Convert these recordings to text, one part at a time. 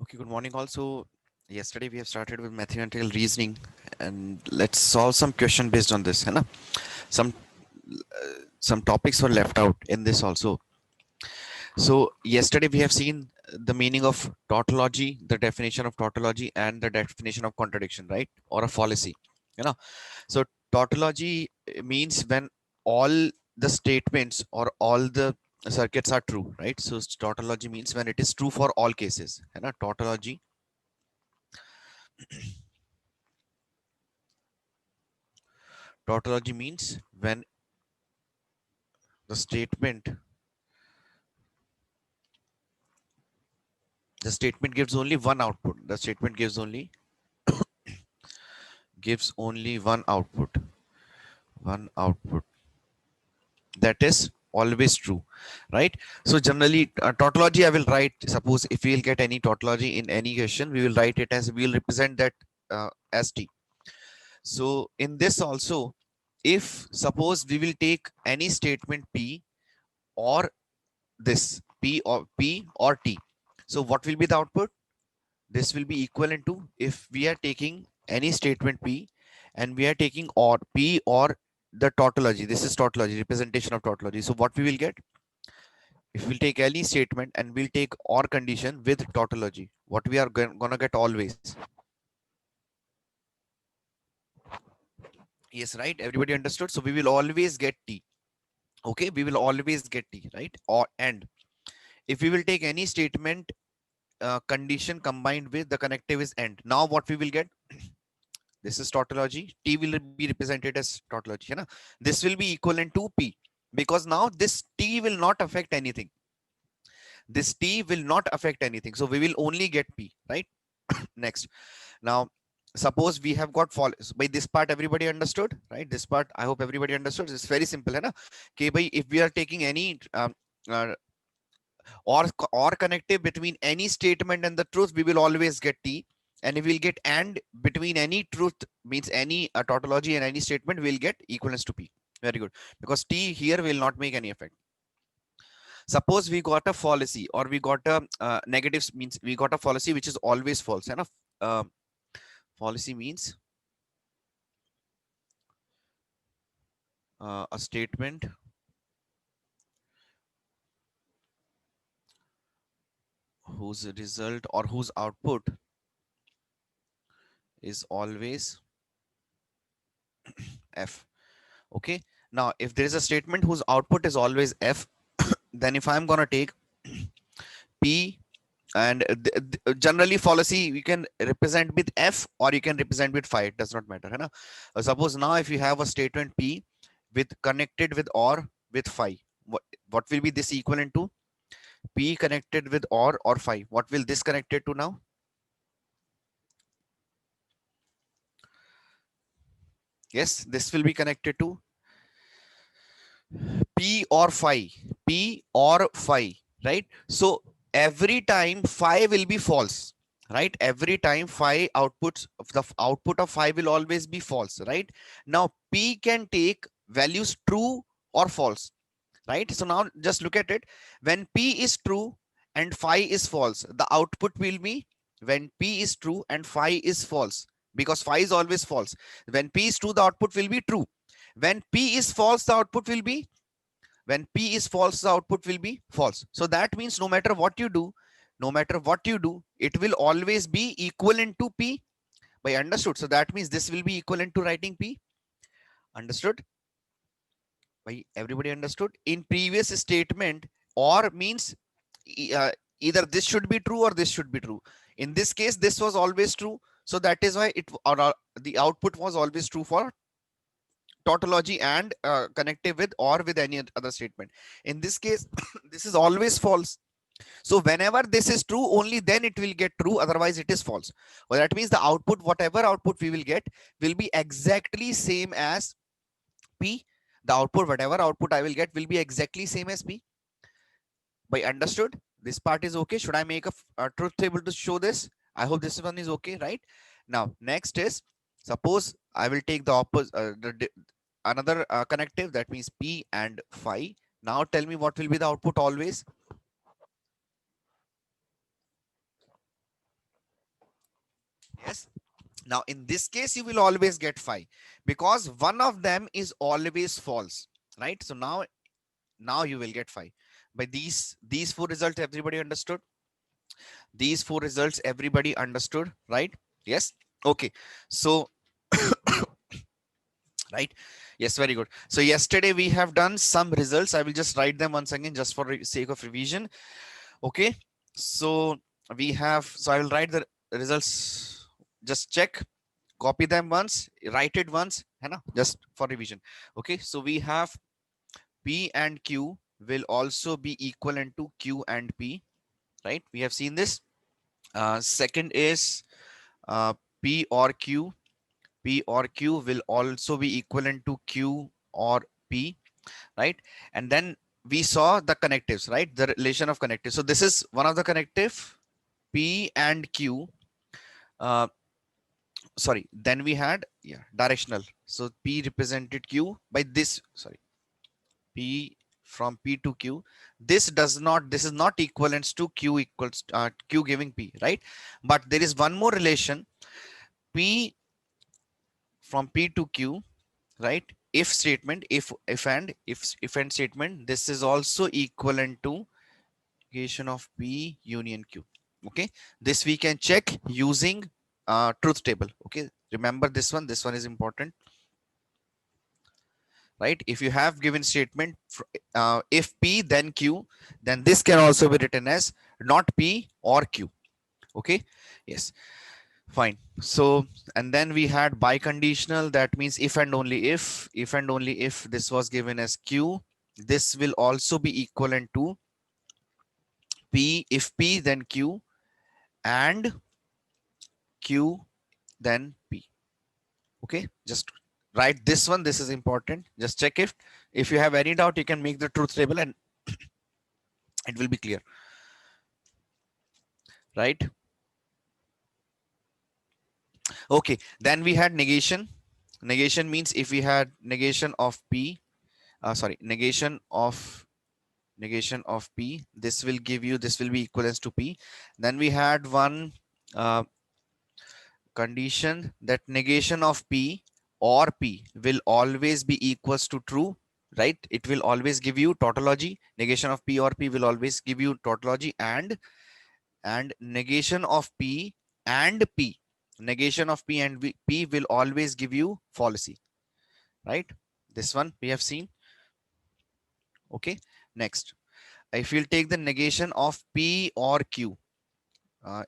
Okay, good morning. Also, yesterday we have started with mathematical reasoning, and let's solve some question based on this. है ना? Some some topics were left out in this also. So yesterday we have seen the meaning of tautology, the definition of tautology, and the definition of contradiction, right? Or a fallacy. You know. So tautology means when all the statements or all the circuits are true, right? So tautology means when it is true for all cases. है ना? Tautology means when the statement the statement gives only one output. The statement gives only one output that is always true, right? So generally tautology I will write, suppose if we will get any tautology in any question, we will write it as, we will represent that as t. So in this also, if suppose we will take any statement p or this p or t, so what will be the output? This will be equivalent to, if we are taking any statement p and we are taking or p or the tautology, this is tautology, representation of tautology. So what we will get, if we'll take any statement and we'll take or condition with tautology, what we are gonna get always, yes, right, everybody understood? So we will always get t. Okay, we will always get t, right? Or and if we will take any statement, condition combined with the connective is and, now what we will get, this is tautology, t will be represented as tautology, है ना? This will be equivalent to p, because now this t will not affect anything, this t will not affect anything, so we will only get p, right? Next, now suppose we have got fall, by this part everybody understood, right? This part I hope everybody understood. It's very simple, है ना? Okay, by if we are taking any uh, or connective between any statement and the truth, we will always get t. And if we'll get and between any truth, means any tautology and any statement, we'll get equivalence to p. Very good, because t here will not make any effect. Suppose we got a fallacy, or we got a negatives, means we got a fallacy which is always false, and uh, fallacy means a statement whose result or whose output is always f. Okay, now if there is a statement whose output is always f, then if I'm gonna take p, and generally fallacy you can represent with f or you can represent with phi, it does not matter, hai na? Suppose now if you have a statement p with connected with or with phi, what will be this equivalent to? P connected with or phi, what will this connected to now? Yes, this will be connected to p or phi, p or phi, right? So every time phi will be false, right? Every time phi outputs, the output of phi will always be false, right? Now p can take values true or false, right? So now just look at it. When p is true and phi is false, the output will be, when p is true and phi is false, because phi is always false. When p is true, the output will be true. When p is false, the output will be, when p is false, the output will be false. So that means no matter what you do, no matter what you do, it will always be equivalent to p. By understood? So that means this will be equivalent to writing p. Understood? By everybody understood? In previous statement, or means uh, either this should be true or this should be true. In this case, this was always true, so that is why it, or the output was always true for tautology and connective with or with any other statement. In this case, this is always false. So whenever this is true, only then it will get true, otherwise it is false. Well, that means the output, whatever output we will get, will be exactly same as p. The output, whatever output I will get, will be exactly same as p. By understood? This part is okay. Should I make a truth table to show this? I hope this one is okay, right? Now next is, suppose I will take the opposite, another connective, that means p and phi. Now tell me what will be the output always. Yes. Now, in this case, you will always get 5 because one of them is always false, right? So now you will get 5 by these four results. Everybody understood? These four results, everybody understood, right? Yes. Okay. So, right. Yes, very good. So yesterday we have done some results. I will just write them once again just for sake of revision. Okay. So we have, so I will write the results. Just check, copy them once, write it once, है ना? Just for revision. Okay. So we have P and Q will also be equivalent to Q and P, right? We have seen this. Second is uh, P or Q. P or Q will also be equivalent to Q or P, right? And then we saw the connectives, right? The relation of connectives. So this is one of the connective, P and Q. Uh, Sorry, then we had, yeah, directional. So P represented Q by this, sorry, P from P to Q. This is not equivalence to Q equals Q giving P, right? But there is one more relation, P from P to Q, right? If statement, if and statement, this is also equivalent to negation of P union Q. Okay, this we can check using truth table. Okay, remember this one is important, right? If you have given statement, if P then Q, then this can also be written as not P or Q. Okay, yes, fine. So, and then we had biconditional, that means if and only if this was given as Q, this will also be equivalent to P, if P then Q, and Q then P. Okay, just write this one. This is important. Just check if you have any doubt, you can make the truth table and it will be clear, right? Okay, then we had negation. Negation means if we had negation of P, sorry, negation of P, this will give you, this will be equivalence to P. Then we had one uh, condition that negation of P or P will always be equals to true, right? It will always give you tautology. Negation of P or P will always give you tautology, and negation of P and P, negation of P and P will always give you fallacy, right? This one we have seen. Okay, next, if we'll take the negation of P or Q,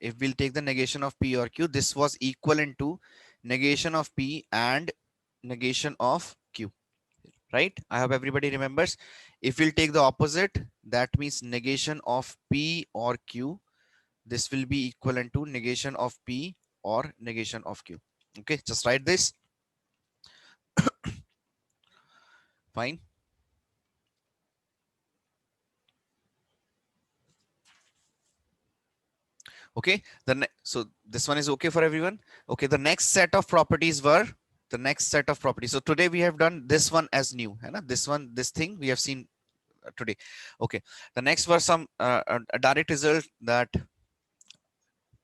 if we'll take the negation of P or Q, this was equivalent to negation of P and negation of Q, right? I hope everybody remembers. If we'll take the opposite, that means negation of P or Q, this will be equivalent to negation of P or negation of Q. Okay, just write this. Fine. Okay, so this one is okay for everyone. Okay, the next set of properties were the next set of properties. So today we have done this one as new, and this one, this thing we have seen today. Okay, the next were some a direct result that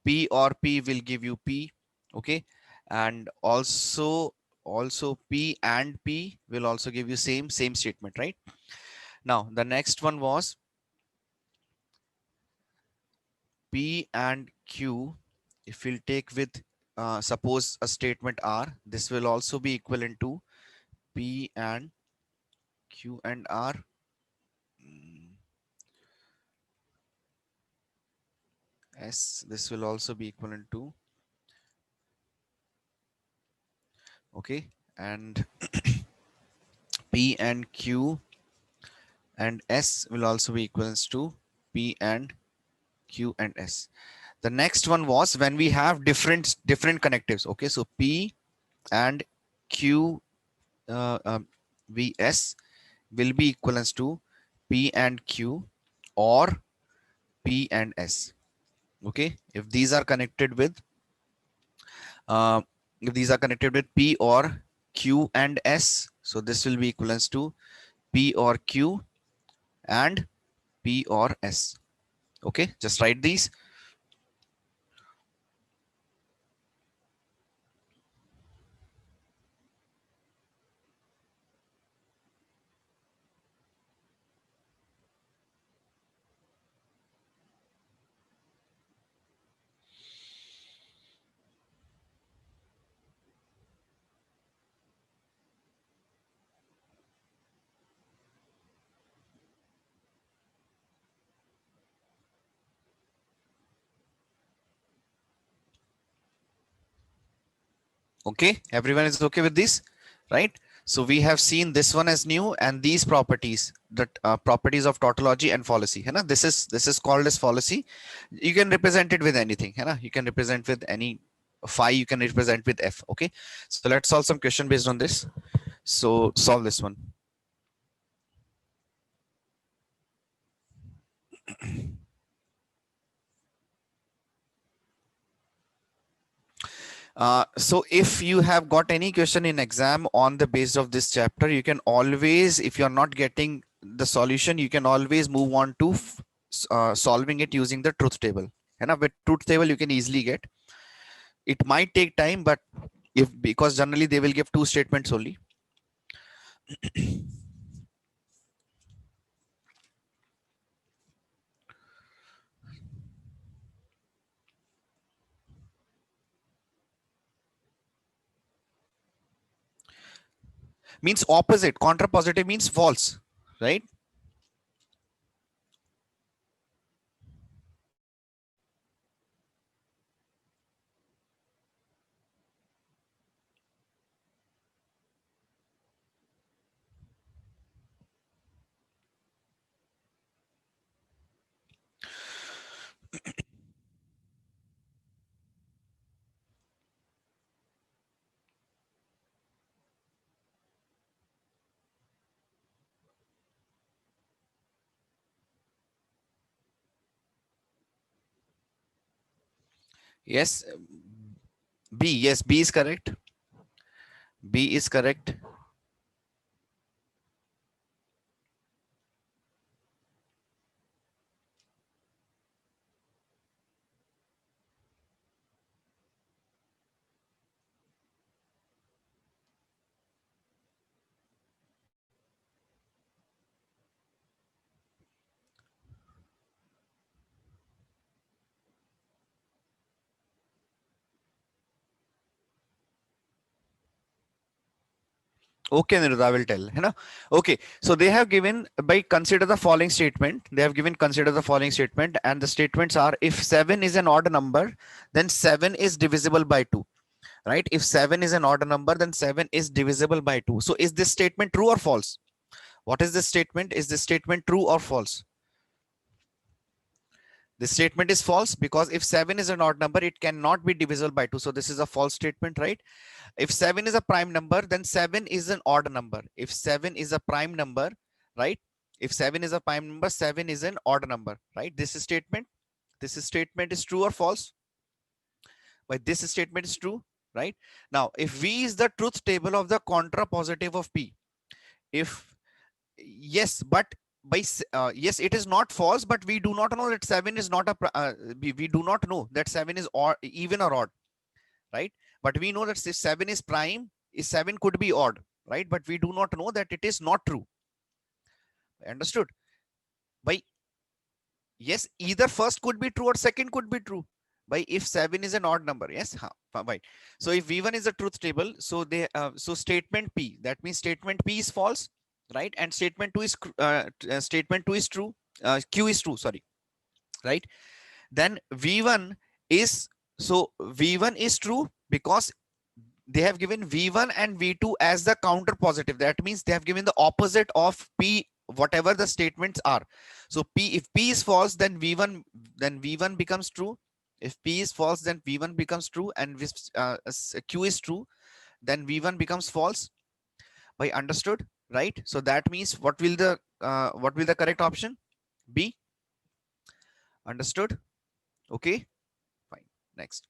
P or P will give you P. Okay, and also P and P will also give you same statement, right? Now the next one was P and Q. If we'll take with suppose a statement R, this will also be equivalent to P and Q and R. Mm, S, this will also be equivalent to, okay, and P and Q and S will also be equivalent to P and Q and S. The next one was when we have different connectives. Okay, so P and Q VS will be equivalent to P and Q or P and S. Okay, if these are connected with uh, if these are connected with P or Q and S, so this will be equivalent to P or Q and P or S. Okay, just write these. Okay, everyone is okay with this, right? So we have seen this one as new, and these properties, the properties of tautology and fallacy, है ना? This is called as fallacy. You can represent it with anything, है ना? You can represent with any phi, you can represent with f. Okay, so let's solve some question based on this. So solve this one. So if you have got any question in exam on the base of this chapter, you can always, if you're not getting the solution, you can always move on to solving it using the truth table. And with truth table, you can easily get. It might take time, but if because generally they will give two statements only. Means opposite, contrapositive means false, right? Yes, B. Yes, B is correct. B is correct. Okay, Niruddha, I will tell. है ना? Okay, so they have given by consider the following statement. They have given consider the following statement, and the statements are: if 7 is an odd number, then 7 is divisible by 2. Right? If 7 is an odd number, then 7 is divisible by 2. So is this statement true or false? What is this statement? Is this statement true or false? This statement is false because if 7 is an odd number, it cannot be divisible by 2. So this is a false statement, right? If 7 is a prime number, then 7 is an odd number. If 7 is a prime number, right? If 7 is a prime number, 7 is an odd number, right? This statement is true or false? But this statement is true, right? Now, if V is the truth table of the contrapositive of P, if yes, but yes, it is not false, but we do not know that 7 is not a, we do not know that 7 is or even or odd, right? But we know that 7 is prime, is 7 could be odd, right? But we do not know that it is not true. Understood? By yes, either first could be true or second could be true. By if 7 is an odd number, yes, right. So if V1 is a truth table, so they so statement P, that means statement P is false, right? And statement 2 is true, Q is true, sorry, right? Then V1 is, so V1 is true because they have given V1 and V2 as the counter positive. That means they have given the opposite of P, whatever the statements are. So P, if P is false, then V1 becomes true. If P is false, then V1 becomes true, and if Q is true, then V1 becomes false. By understood, right? So that means what will the correct option be? Understood? Okay, fine. Next.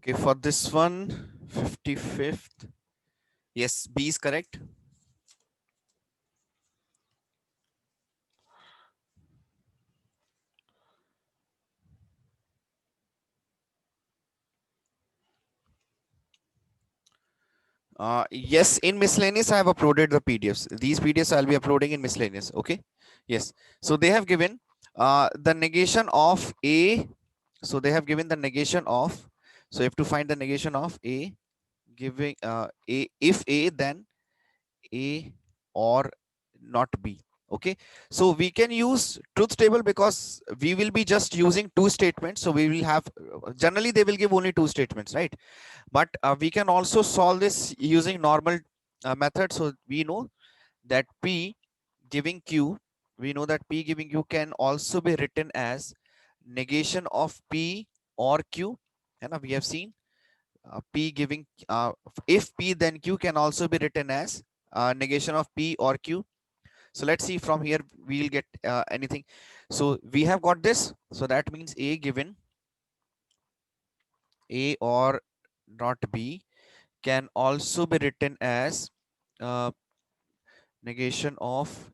Okay, for this one, 55th. Yes, B is correct. Yes, in miscellaneous, I have uploaded the PDFs. These PDFs I'll be uploading in miscellaneous. Okay. Yes. So they have given the negation of A. So they have given the negation of. So you have to find the negation of A, giving A, if A, then A or not B. Okay. So we can use truth table because we will be just using two statements. So we will have, generally they will give only two statements, right? But we can also solve this using normal method. So we know that P giving Q, we know that P giving Q can also be written as negation of P or Q. And we have seen P giving, if P then Q can also be written as negation of P or Q. So let's see from here, we'll get anything. So we have got this. So that means A given A or not B can also be written as uh, negation of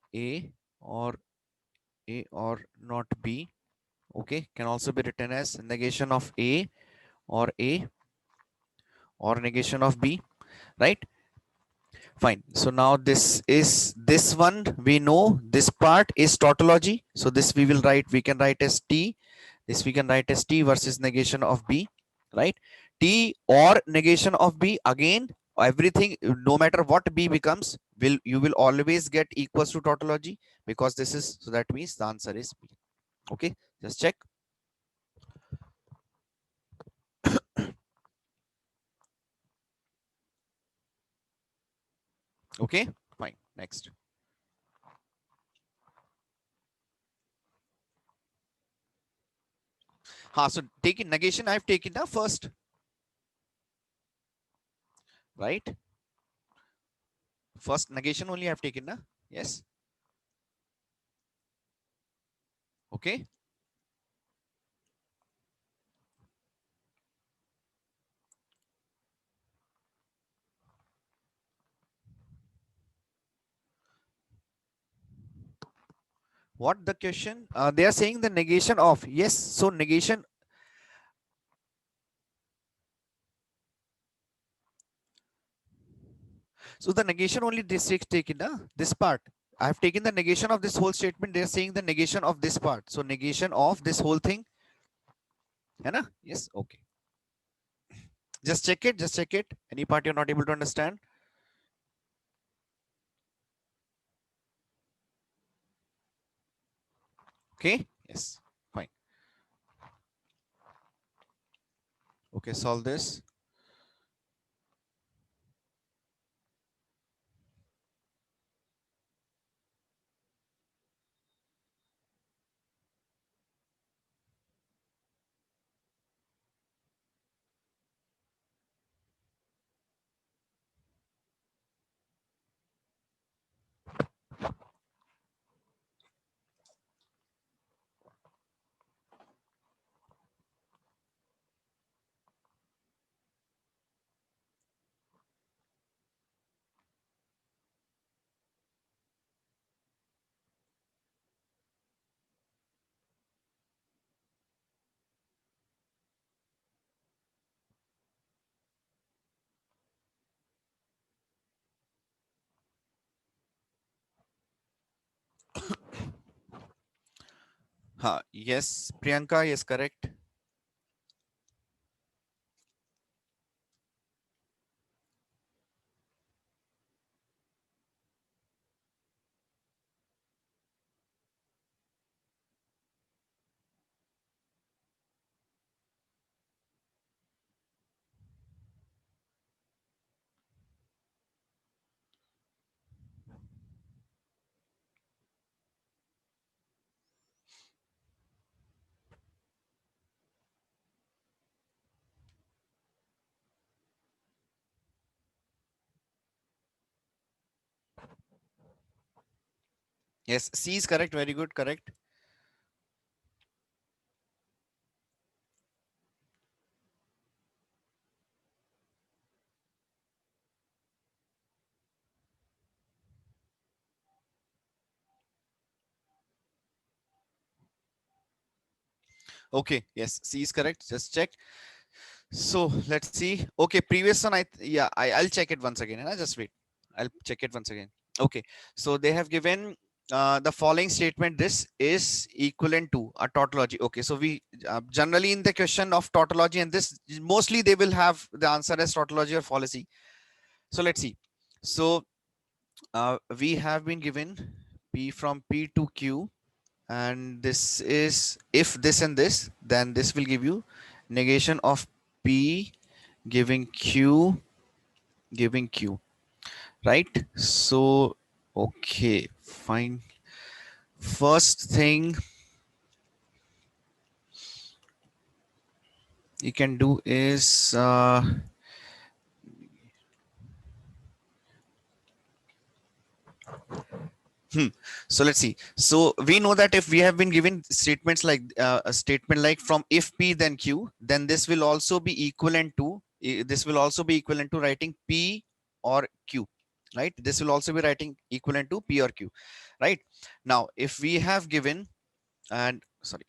or A or not B. Okay, can also be written as negation of A or negation of B, right? Fine. So now this one, we know this part is tautology. So this we will write, we can write as T. This we can write as T versus negation of B, right? T or negation of B, again, everything, no matter what B becomes, will you will always get equals to tautology, because this is, so that means the answer is B. Okay, just check. Okay, fine. Next. So taking negation, I've taken the first, right? First negation only I've taken na. Yes. Okay. What the question? They are saying the negation of. Yes. So negation. So the negation only this is taken na, this part. I have taken the negation of this whole statement. They are saying the negation of this part. So negation of this whole thing. है ना? Yes. Okay. Just check it. Just check it. Any part you're not able to understand? Okay. Yes. Fine. Okay. Solve this. Yes. Priyanka. Yes. Correct. Yes. C is correct. Very good. Correct. Okay, yes, C is correct. Just check. So let's see. Okay, previous one, yeah, I'll check it once again. And just wait. I'll check it once again. Okay, so they have given the following statement. This is equivalent to a tautology. Okay, so we generally in the question of tautology, and this mostly they will have the answer as tautology or fallacy. So let's see. So we have been given P from P to Q, and this is if this and this, then this will give you negation of P giving Q, right? So okay, fine. First thing you can do is so let's see. So we know that if we have been given statements like a statement like from if P then Q, then this will also be equivalent to writing P or Q, right? This will also be writing equivalent to P or Q, right? Now if we have given, and sorry,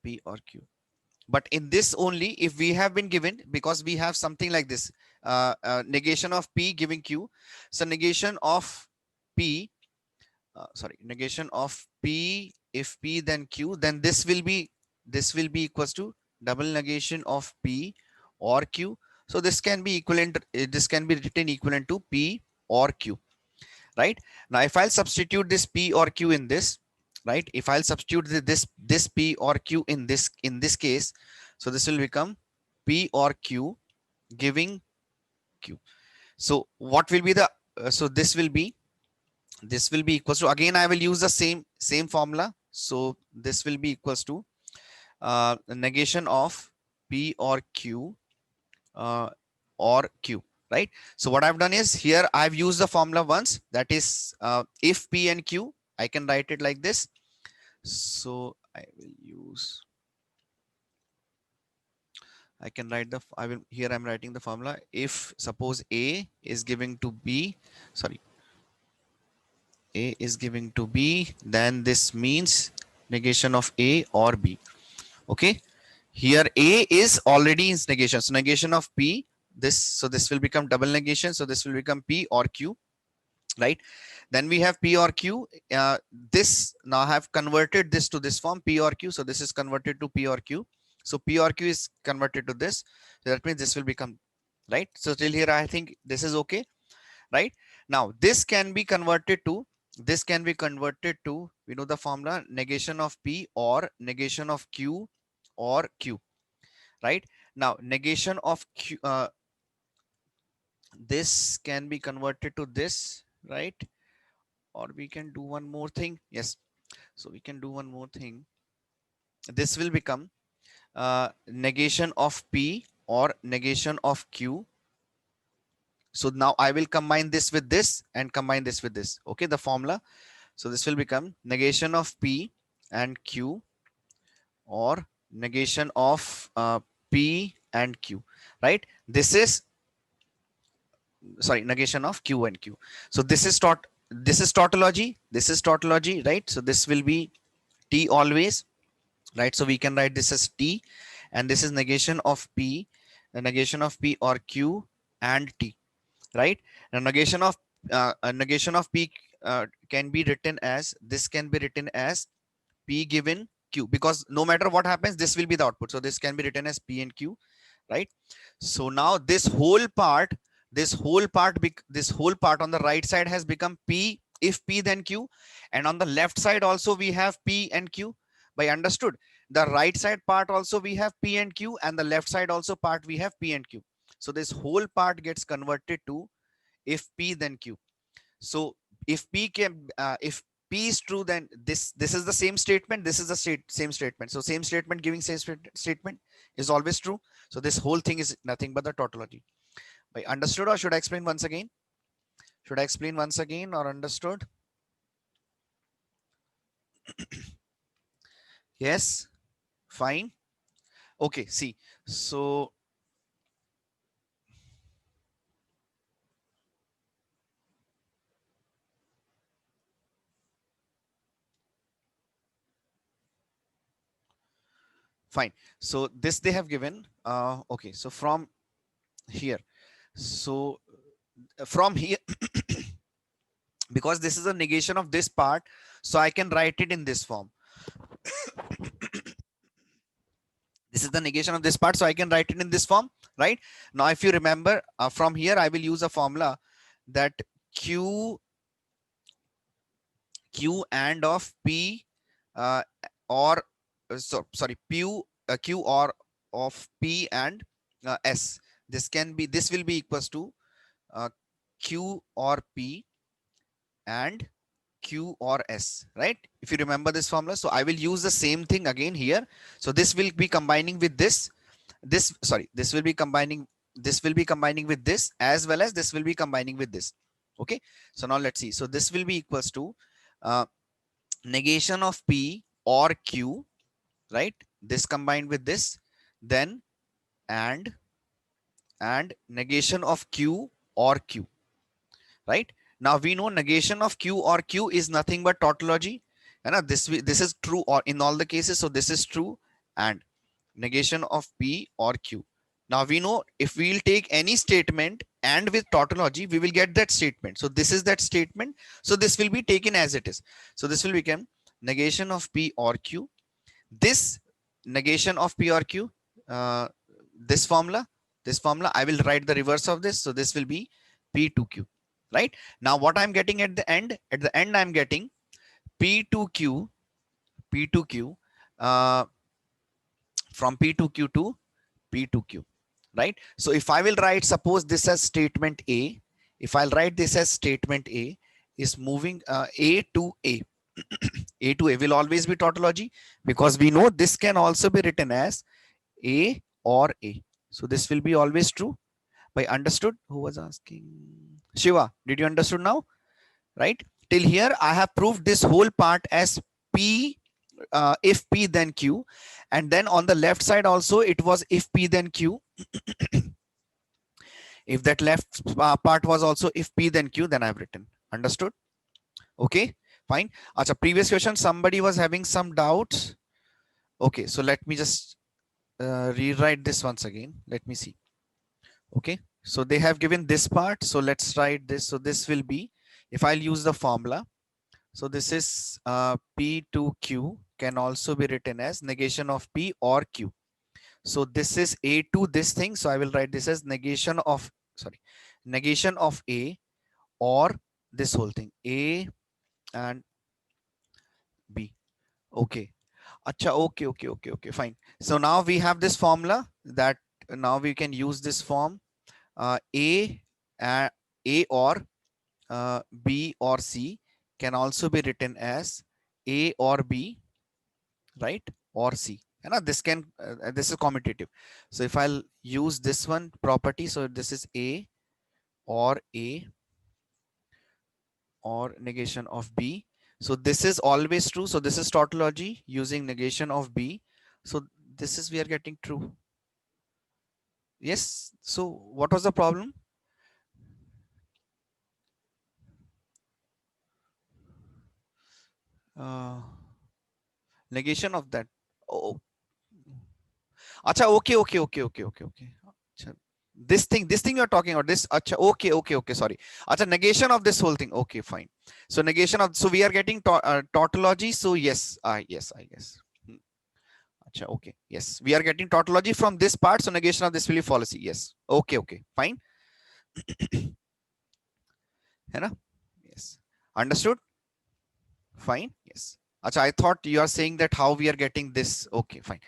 P or Q, but in this only if we have been given, because we have something like this, negation of P giving Q. So negation of P, negation of P, if P then Q, then this will be equals to double negation of P or Q. So this can be equivalent, this can be written equivalent to P or Q, right? Now if I'll substitute this P or Q in this, right, if I'll substitute this P or Q in this case, so this will become P or Q giving Q. So what will be the so this will be equals to, again I will use the same formula. So this will be equals to negation of P or Q, uh, or Q, right? So what I've done is here I've used the formula once, that is if P and Q, I can write it like this. So I will use, I can write the, I will, here I'm writing the formula. If suppose A is giving to B, sorry, A is giving to B, then this means negation of A or B. Okay. Here A is already in negation. So negation of P, this, so this will become double negation. So this will become P or Q, right? Then we have P or Q. This now have converted this to this form P or Q. So this is converted to P or Q. So P or Q is converted to this. So that means this will become, right? So till here, I think this is okay, right? Now this can be converted to, we know the formula, negation of P or negation of Q or Q, right? Now negation of Q, this can be converted to this, right? Or we can do one more thing. Yes, so we can do one more thing. This will become negation of P or negation of Q. So now I will combine this with this and combine this with this. Okay, the formula. So this will become negation of P and Q, or negation of P and Q, right? This is, sorry, negation of Q and Q. So this is tautology. This is tautology, right? So this will be T always, right? So we can write this as T, and this is negation of P, the negation of P or Q and T, right? Now negation of P can be written as, this can be written as P given Q, because no matter what happens, this will be the output. So this can be written as P and Q, right? So now this whole part on the right side has become P if P then Q, and on the left side also we have P and Q. By understood, the right side part also we have P and Q, and the left side also part we have P and Q. So this whole part gets converted to if P then Q. So if P is true, then this is the same statement, this is the same statement. So same statement giving same statement is always true. So this whole thing is nothing but the tautology. By understood, or should I explain once again? Should I explain once again or understood? Yes, fine. Okay, see. So Fine. So this they have given. Okay. So from here, so from here, because this is a negation of this part, so I can write it in this form. This is the negation of this part, so I can write it in this form, right? Now if you remember, from here I will use a formula that q q and of p, uh, or sorry, q or of p and s. This can be, this will be equals to uh, q or p and q or s, right? If you remember this formula, so I will use the same thing again here. So this will be combining with this, sorry, this will be combining, this will be combining with this, as well as this will be combining with this. Okay, so now let's see. So this will be equals to uh, negation of p or q, right? This combined with this, then and negation of q or q, right? Now we know negation of q or q is nothing but tautology, and this is true or in all the cases, so this is true. And negation of p or q. Now we know if we'll take any statement and with tautology, we will get that statement. So this is that statement. So this will be taken as it is. So this will become negation of p or q. This negation of p or q, uh, this formula, I will write the reverse of this. So this will be p to q, right? Now what I'm getting at the end, I'm getting p to q, p to q, uh, from p to q to p to q, right? So if I will write, suppose this as statement a, if I'll write this as statement a is moving a to a, a to a will always be tautology, because we know this can also be written as a or a. So this will be always true. By understood? Who was asking? Shiva, did you understood now? Right? Till here, I have proved this whole part as P, if P then Q. And then on the left side also, it was if P then Q. If that left part was also if P then Q, then I've written. Understood? Okay, fine. Acha, previous question, somebody was having some doubts. Okay, so let me just rewrite this once again. Let me see. Okay, so they have given this part. So let's write this. So this will be, if I'll use the formula, so this is P to Q can also be written as negation of P or Q. So this is A to this thing. So I will write this as negation of, sorry, negation of A or this whole thing, A and B. Okay. Acha, okay, fine. So now we have this formula that now we can use this form, A, uh, A or B or C can also be written as A or B, right? Or C. And this is commutative. So if I'll use this one property, so this is A or negation of B. So this is always true. So this is tautology using negation of B. So this is, we are getting true. Yes. So what was the problem? Uh, negation of that. Oh, acha, okay. Acha, this thing you're talking about, this, acha, okay, sorry. Acha, negation of this whole thing. Okay, fine. So negation of, so we are getting tautology. So yes, yes, I guess. Acha, okay, yes, we are getting tautology from this part. So negation of this will be fallacy. Yes. Okay, fine. है ना? Yes. Understood? Fine. Yes. Acha, I thought you are saying that how we are getting this. Okay, fine.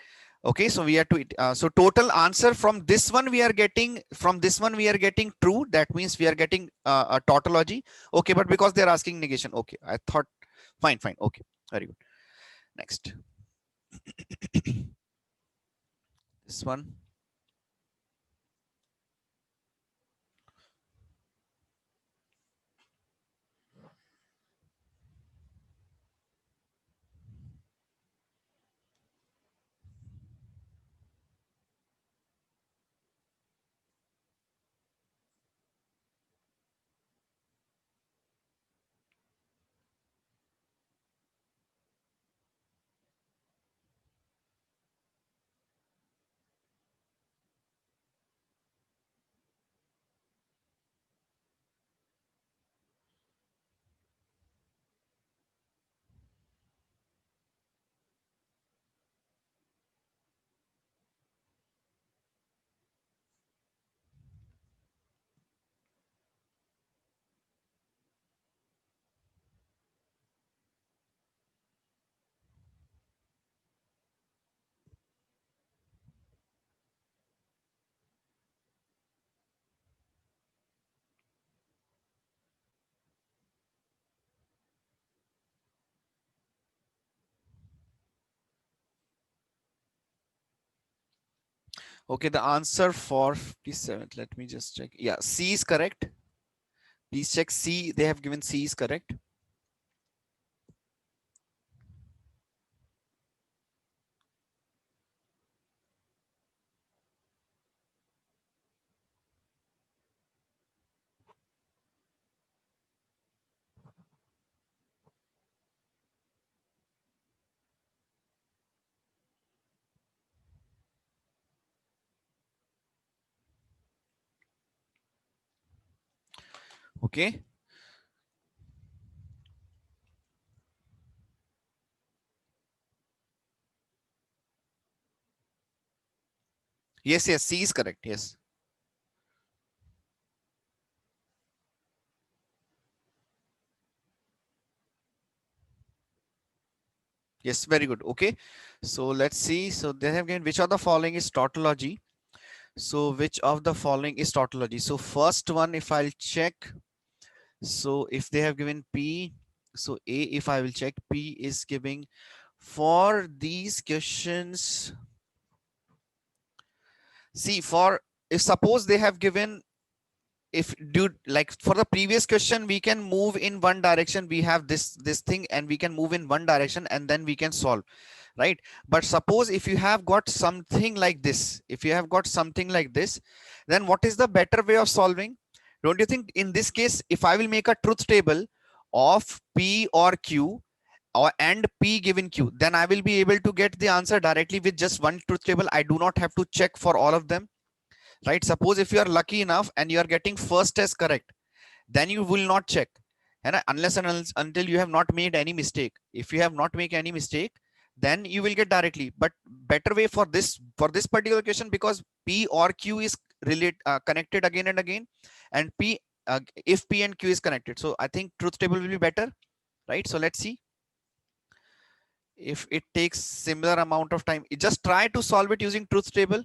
Okay, so we are to so total answer from this one we are getting, true. That means we are getting a tautology. Okay, but because they are asking negation. Okay, I thought fine. Okay, very good. Next. This one. Okay, the answer for 57th, let me just check. Yeah, C is correct. Please check C. They have given C is correct. Okay. Yes, yes, C is correct. Yes. Yes, very good. Okay. So let's see. So they have given which of the following is tautology. So which of the following is tautology? So first one, if I'll check. So if they have given P, so A, if I will check, P is giving for these questions. See, for if suppose they have given, if dude, like for the previous question we can move in one direction, we have this thing and we can move in one direction and then we can solve, right? But suppose if you have got something like this, if you have got something like this, then what is the better way of solving? Don't you think in this case, if I will make a truth table of P or Q or and P given Q, then I will be able to get the answer directly with just one truth table. I do not have to check for all of them, right? Suppose if you are lucky enough and you are getting first test correct, then you will not check, and unless and until you have not made any mistake. If you have not made any mistake, then you will get directly. But better way for this particular question, because P or Q is connected again and again, and if P and Q is connected, so I think truth table will be better, right? So let's see if it takes similar amount of time. Just try to solve it using truth table.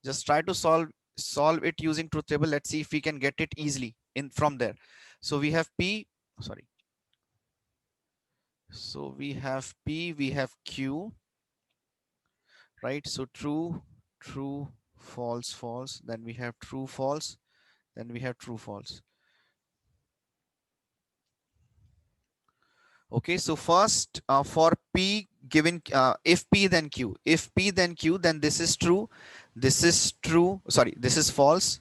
Just try to solve it using truth table. Let's see if we can get it easily in from there. So we have P, sorry. So we have P, we have Q, right? So true, true, false, false. Then we have true, false. Then we have true, false. Okay, so first for P given, if P then Q, if P then Q, then this is true. This is true. Sorry, this is false.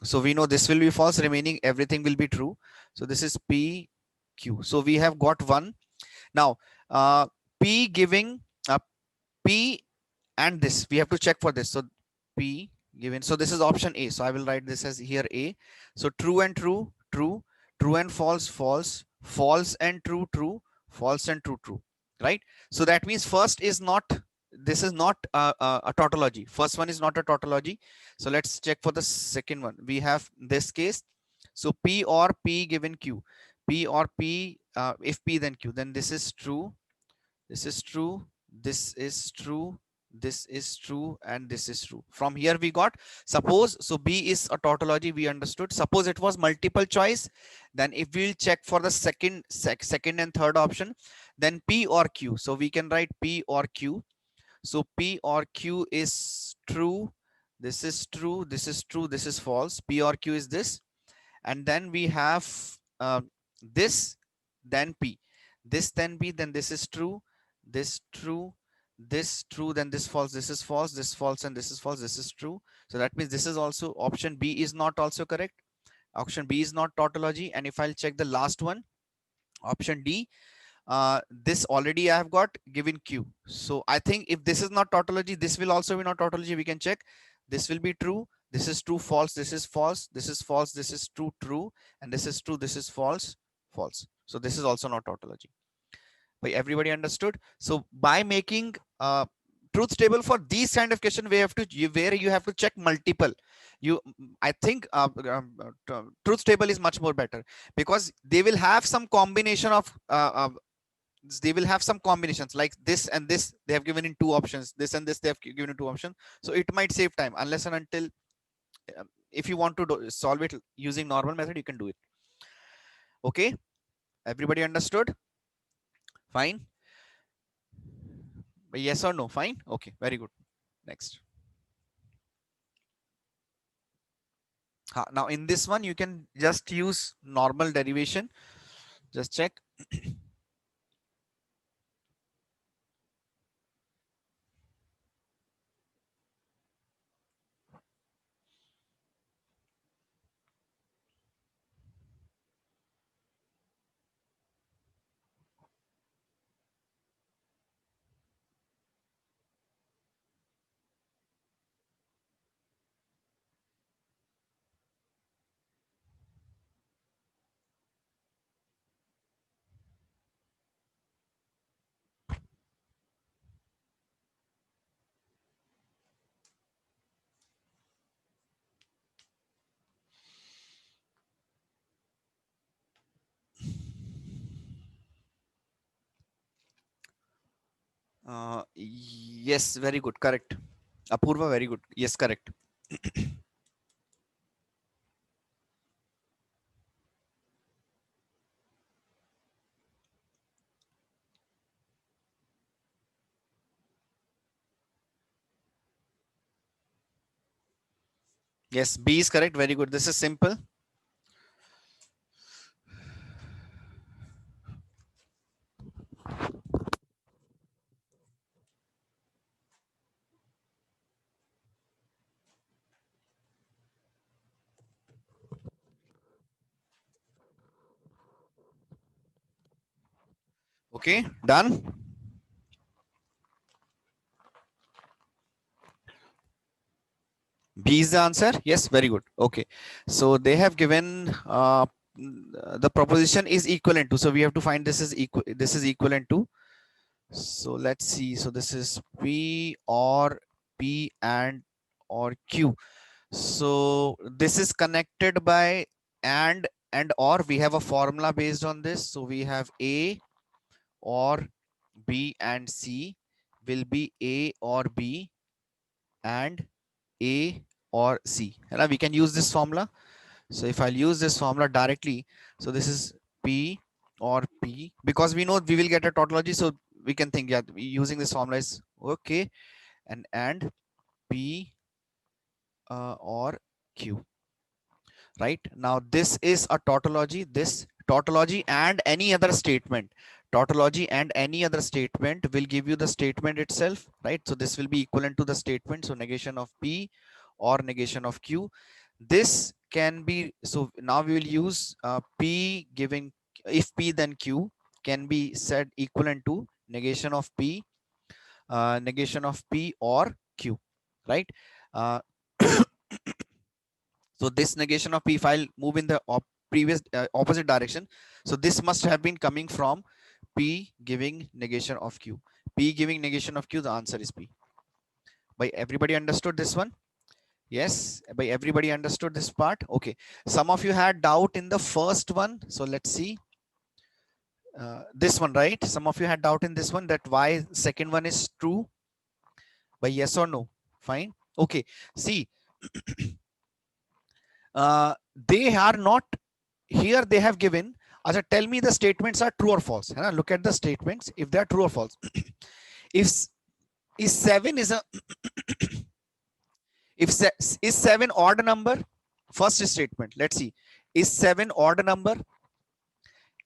So we know this will be false, remaining everything will be true. So this is P, Q. So we have got one. Now, P giving P and this, we have to check for this. So P given, so this is option A. So I will write this as here A. So true and true, true, true and false, false, false and true, true, false and true, true, right? So that means first is not, this is not a tautology. First one is not a tautology. So let's check for the second one. We have this case. So P or P given Q, P or P, if P then Q, then this is true, this is true, this is true, this is true, and this is true. From here we got, suppose, so B is a tautology, we understood. Suppose it was multiple choice, then if we'll check for the second and third option, then P or Q. So we can write P or Q. So P or Q is true, this is true, this is true, this is false. P or Q is this. And then we have this, then P, this, then B, then this is true, this true, this true, then this false, this is false, this false, and this is false, this is true. So that means this is also, option B is not also correct. Option B is not tautology. And if I'll check the last one, option D, this already I have got given Q. So I think if this is not tautology, this will also be not tautology. We can check. This will be true. This is true, false. This is false. This is false. This is true, true. And this is true. This is false, false. So this is also not tautology. But everybody understood? So by making truth table for these kind of question, where you have to check multiple. I think truth table is much more better, because they will have some combination of they will have some combinations like this and this, they have given in two options, this and this they have given in two options. So it might save time, unless and until if you want to solve it using normal method, you can do it. Okay, everybody understood? Fine. Yes or no? Fine. Okay, very good. Next. Now in this one, you can just use normal derivation. Just check. Yes, very good. Correct. Apurva, very good. Yes, correct. Yes, B is correct. Very good. This is simple. Okay, done. B is the answer. Yes, very good. Okay, so they have given the proposition is equivalent to. So we have to find this is equal. This is equivalent to. So let's see. So this is P or P or Q. So this is connected by and or. We have a formula based on this. So we have A or B and C will be A or B and A or C. And we can use this formula. So if I'll use this formula directly, so this is P or P, because we know we will get a tautology. So we can think, yeah, using this formula is okay. And P or Q. Right now, this is a tautology. This tautology and any other statement. Tautology and any other statement will give you the statement itself, right? So this will be equivalent to the statement. So negation of P or negation of Q. This can be, so now we will use P giving, if P then Q can be said equivalent to negation of P, negation of P or Q, right? Uh, so this negation of P, if I'll move in the previous opposite direction, so this must have been coming from P giving negation of Q. P giving negation of Q, the answer is P. By everybody understood this one? Yes, by everybody understood this part? Okay. Some of you had doubt in the first one. So let's see. This one, right? Some of you had doubt in this one, that why second one is true. By yes or no? Fine. Okay. See, they are not here. They have given. Acha, tell me the statements are true or false. Look at the statements if they are true or false. if is 7 is a if is 7 odd number, first statement, let's see, is 7 odd number,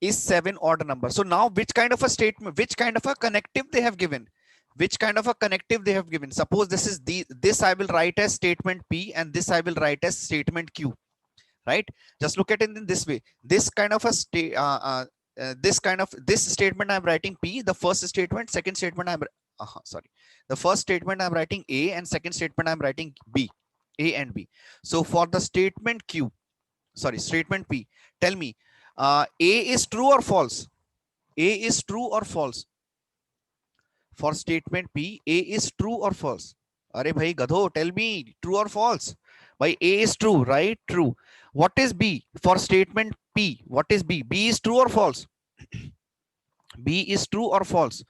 is 7 odd number. So now which kind of a statement, which kind of a connective they have given, which kind of a connective they have given. Suppose this is this I will write as statement P and this I will write as statement Q, right? Just look at it in this way. This kind of a this kind of this statement I'm writing P, the first statement, second statement I'm sorry, the first statement I'm writing A and second statement I'm writing B, A and B. So for the statement Q, sorry, statement P, tell me, A is true or false? A is true or false? For statement P, A is true or false? Are bhai gadho, tell me, true or false? By A is true, right? True. What is B for statement P? What is B? B is true or false? B is true or false,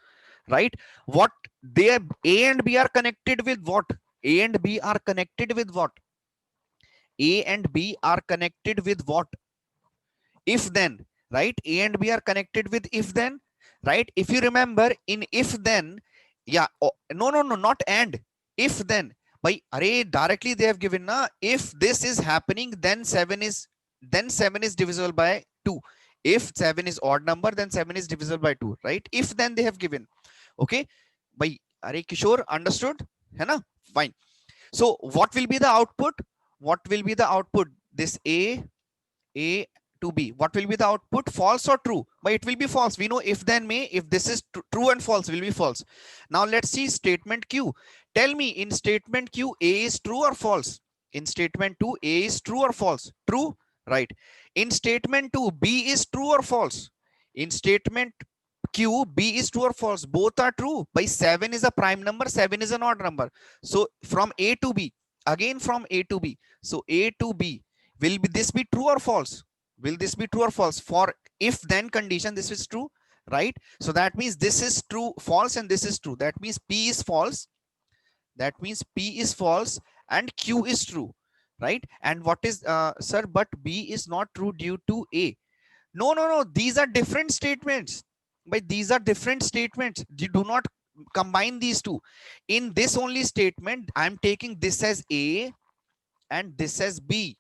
right? What they A and B are connected with what? A and B are connected with what? A and B are connected with what? If then, right? A and B are connected with if then, right? If you remember in if then, yeah, oh, no, not and, if then. by array directly they have given na, if this is happening then 7 is divisible by 2. If 7 is odd number then 7 is divisible by 2, right? If then they have given. Okay, by array Kishore, understood hai na? Fine. So what will be the output? What will be the output? This A to B. What will be the output? False or true? But it will be false. We know if then may. If this is true and false, will be false. Now let's see statement Q. Tell me in statement Q, A is true or false? In statement 2, A is true or false? True, right? In statement 2, B is true or false? In statement Q, B is true or false? Both are true. By 7 is a prime number, 7 is an odd number. So from A to B, again from A to B. So A to B, will be this be true or false? Will this be true or false? For if then condition, this is true, right? So that means this is true, false, and this is true. That means P is false. That means P is false and Q is true, right? And what is, sir, but B is not true due to A. No. These are different statements. But these are different statements. You do not combine these two. In this only statement, I'm taking this as A and this as B.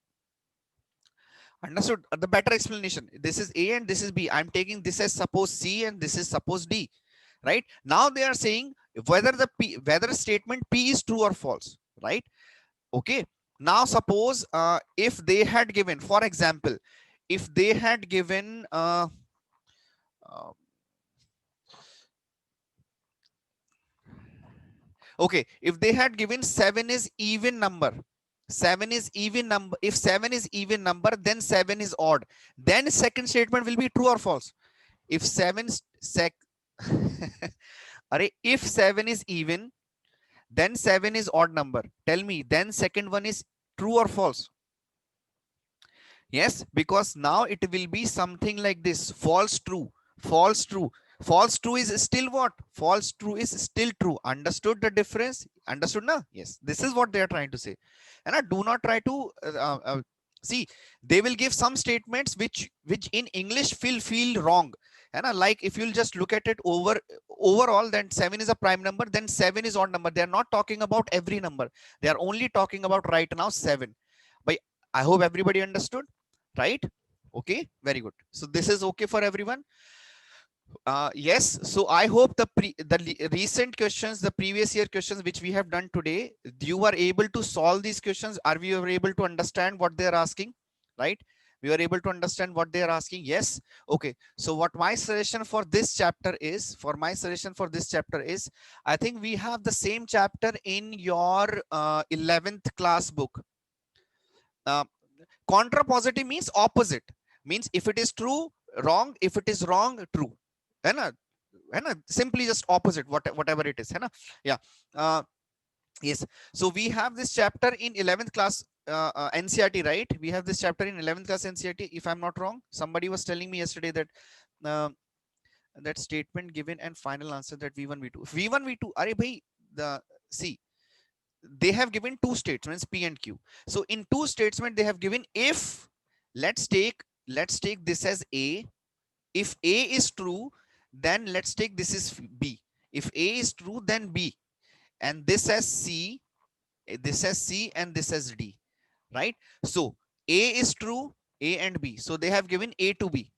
Understood? The better explanation. This is A and this is B. I'm taking this as suppose C and this is suppose D. Right? Now they are saying whether whether statement P is true or false. Right? Okay. Now suppose if they had given, for example, if they had given okay, if they had given 7 is even number, 7 is even number. If 7 is even number, then 7 is odd. Then second statement will be true or false. If 7 if 7 is even, then 7 is odd number. Tell me, then second one is true or false? Yes, because now it will be something like this: false, true, false, true. False true is still what? False true is still true. Understood the difference? Understood now? Yes, this is what they are trying to say. And I do not try to see. They will give some statements which in English feel wrong. And like if you'll just look at it overall, then 7 is a prime number, then 7 is odd number. They are not talking about every number. They are only talking about right now 7. But I hope everybody understood, right? Okay, very good. So this is okay for everyone. Yes, so I hope the recent questions, the previous year questions which we have done today, you are able to solve these questions. Are we able to understand what they are asking? Right? We are able to understand what they are asking. Yes. Okay. So what my suggestion for this chapter is, I think we have the same chapter in your 11th class book. Contrapositive means opposite. Means if it is true, wrong. If it is wrong, true. Simply just opposite, whatever it is. Yeah. Yes. So we have this chapter in 11th class NCERT, right? We have this chapter in 11th class NCERT. If I'm not wrong, somebody was telling me yesterday that that statement given and final answer that V1, V2. V1, V2. Are bhai, see, they have given two statements P and Q. So in two statements they have given, if let's take this as A. If A is true, then let's take this is B. If A is true, then B, and this as C, and this as D, right? So A is true, A and B. So they have given A to B.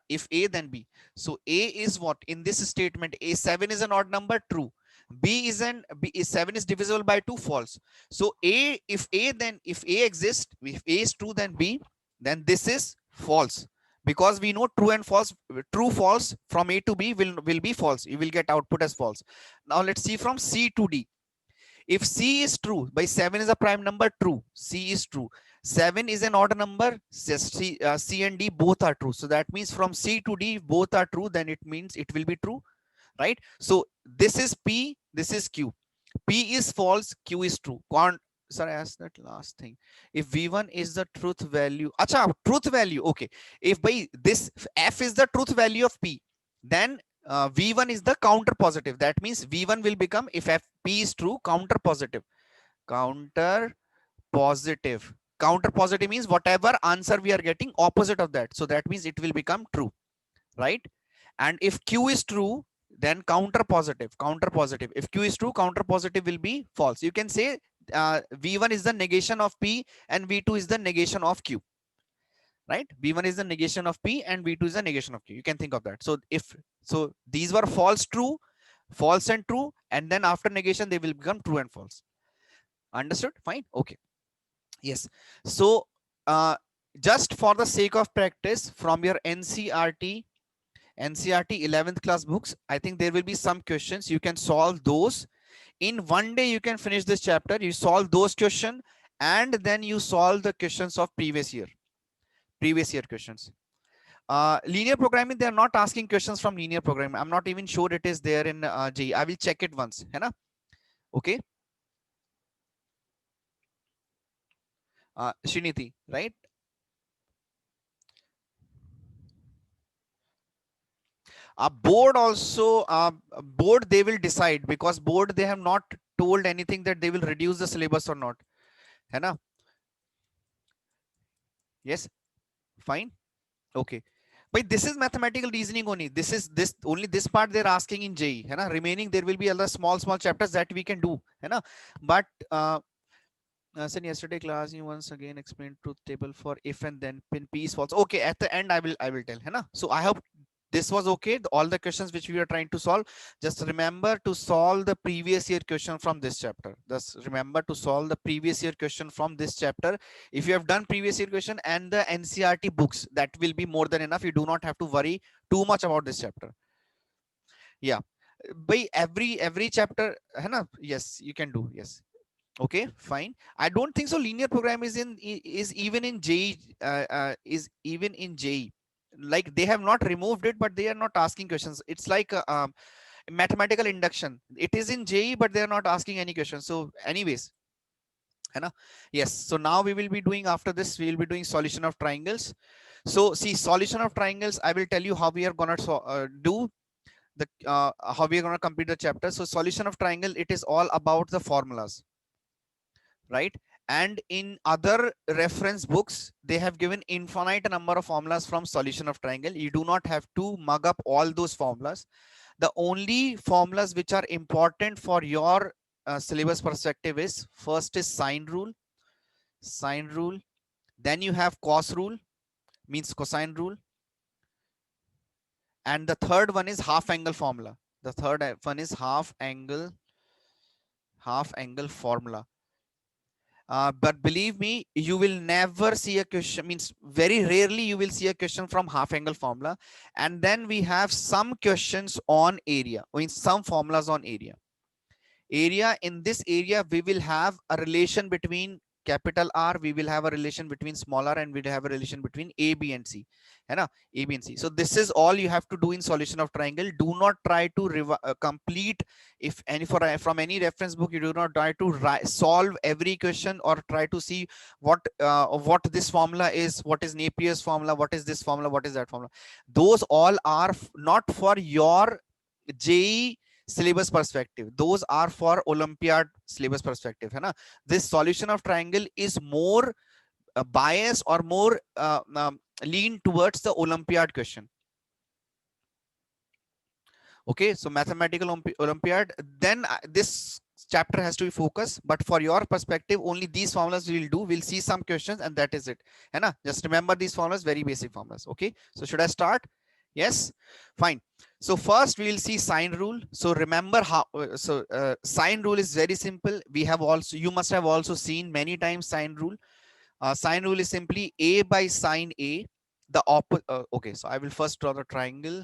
If A, then B. So A is what? In this statement, A 7 is an odd number, true. B is 7 is divisible by 2, false. So A, if A exists, if A is true, then B, then this is false. Because we know true and false, true, false from A to B will be false. You will get output as false. Now let's see from C to D. If C is true, by 7 is a prime number, true. C is true. 7 is an odd number, C and D both are true. So that means from C to D both are true, then it means it will be true, right? So this is P, this is Q. P is false, Q is true. Sorry, I asked that last thing. If V1 is the truth value, truth value, okay. If by this F is the truth value of P, then V1 is the counter positive. That means V1 will become, if P is true, counter positive. Counter positive. Counter positive means whatever answer we are getting, opposite of that. So that means it will become true, right? And if Q is true, then counter positive. If Q is true, counter positive will be false. You can say V1 is the negation of P and V2 is the negation of Q, right? V1 is the negation of P and V2 is the negation of Q. You can think of that. So if, so these were false, true, false and true, and then after negation they will become true and false. Understood? Fine. Okay. Yes. So just for the sake of practice, from your NCRT 11th class books, I think there will be some questions. You can solve those in one day. You can finish this chapter, you solve those questions, and then you solve the questions of previous year questions. Linear programming, they are not asking questions from linear programming. I'm not even sure it is there in JEE. I will check it once, है ना? Okay. Sriniti, right? Board also, board they will decide, because board they have not told anything that they will reduce the syllabus or not, है ना? Yes, fine, okay. But this is mathematical reasoning only. This is this only this part they're asking in JEE, है ना? Remaining there will be other small chapters that we can do, है ना? But since yesterday class you once again explained truth table for if and then pin P is false. Okay, at the end I will tell, है ना? So I hope this was okay. All the questions which we are trying to solve, just remember to solve the previous year question from this chapter. Just remember to solve the previous year question from this chapter. If you have done previous year question and the NCRT books, that will be more than enough. You do not have to worry too much about this chapter. Yeah, by every chapter, है ना? Yes, you can do. Yes. Okay, fine. I don't think so linear program is even in JEE, is even in JEE. Like they have not removed it, but they are not asking questions. It's like mathematical induction. It is in JEE, but they are not asking any questions. So anyways, है ना? Yes. So now we will be doing, after this we will be doing solution of triangles. So see, solution of triangles, I will tell you how we are gonna do the how we are gonna complete the chapter. So solution of triangle, it is all about the formulas, right? And in other reference books they have given infinite number of formulas from solution of triangle. You do not have to mug up all those formulas. The only formulas which are important for your syllabus perspective is, first is sine rule, then you have cos rule, means cosine rule, and the third one is half angle formula. The third one is half angle formula. But believe me, you will never see a question, means very rarely you will see a question from half angle formula. And then we have some questions on area, or in some formulas on area. In this area we will have a relation between capital R, we will have a relation between small r, and we'll have a relation between A, B and C, है ना? A, B and C. So this is all you have to do in solution of triangle. Do not try to complete, if any, from any reference book, you do not try to solve every question or try to see what this formula is, what is Napier's formula, what is this formula, what is that formula. Those all are not for your JEE syllabus perspective. Those are for Olympiad syllabus perspective, है ना? This solution of triangle is more bias or more lean towards the Olympiad question. Okay, so mathematical Olympiad, then this chapter has to be focused, but for your perspective only these formulas we will do. We'll see some questions and that is it, है ना? Just remember these formulas, very basic formulas. Okay, so should I start? Yes, fine. So first we will see sine rule. So remember how, sine rule is very simple. We have also, you must have also seen many times sine rule. Sine rule is simply A by sine A, the opposite. Okay, so I will first draw the triangle.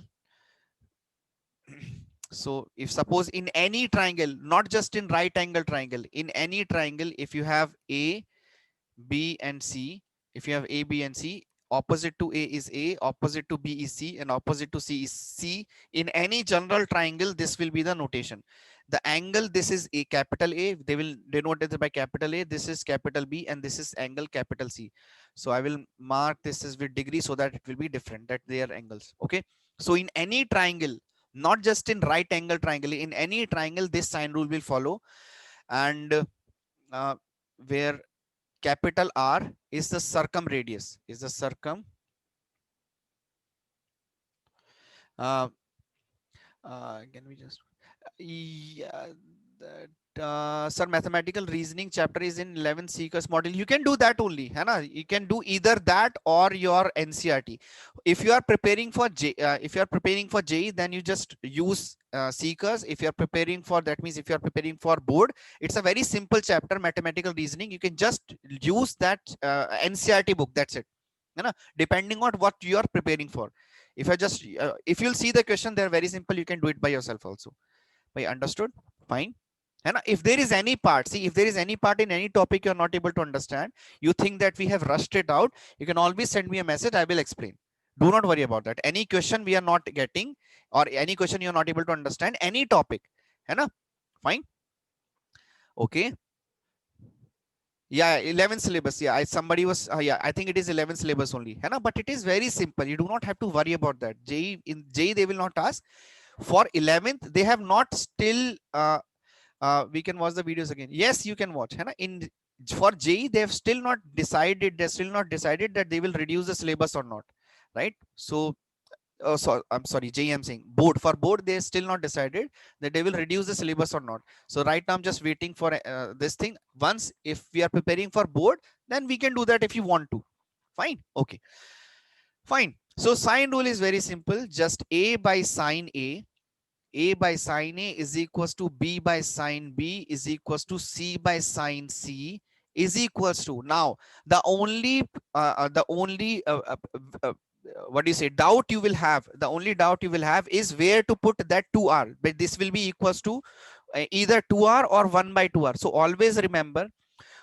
So if suppose in any triangle, not just in right angle triangle, in any triangle, if you have A, B and C, if you have A, B and C, opposite to A is A, opposite to B is C, and opposite to C is C. In any general triangle, this will be the notation. The angle, this is a capital A, they will denote it by capital A, this is capital B, and this is angle capital C. So I will mark this as with degree so that it will be different, that they are angles. Okay. So in any triangle, not just in right angle triangle, in any triangle, this sine rule will follow. And where capital R is the circumradius, uh, can we just, yeah, that sir, mathematical reasoning chapter is in 11 seekers model. You can do that only, है ना? You can do either that or your NCRT. If you are preparing for if you are preparing for JEE, then you just use seekers. If you are preparing for, that means if you are preparing for board, it's a very simple chapter, mathematical reasoning. You can just use that NCRT book. That's it. है ना? Depending on what you are preparing for. If I just if you'll see the question, they're very simple. You can do it by yourself also. By understood? Fine. And if there is any part, see, if there is any part in any topic you're not able to understand, you think that we have rushed it out, you can always send me a message. I will explain. Do not worry about that. Any question we are not getting, or any question you're not able to understand, any topic, है ना? Fine. Okay. Yeah, 11 syllabus. Yeah, somebody was, yeah, I think it is 11 syllabus only, है ना? But it is very simple. You do not have to worry about that. In JEE, they will not ask. For 11th, they have not still we can watch the videos again. Yes, you can watch, है ना? In for JEE, they have still not decided. They're still not decided that they will reduce the syllabus or not, right? So, so I'm sorry, JEE, I'm saying board. For board, they still not decided that they will reduce the syllabus or not. So right now I'm just waiting for this thing. Once if we are preparing for board, then we can do that if you want to. Fine. Okay. Fine. So sine rule is very simple. Just A by sine A by sine A is equals to B by sine B is equals to C by sine C is equals to, now the only what do you say, doubt you will have, the only doubt you will have is where to put that 2r, but this will be equals to either 2r or 1 by 2r. So always remember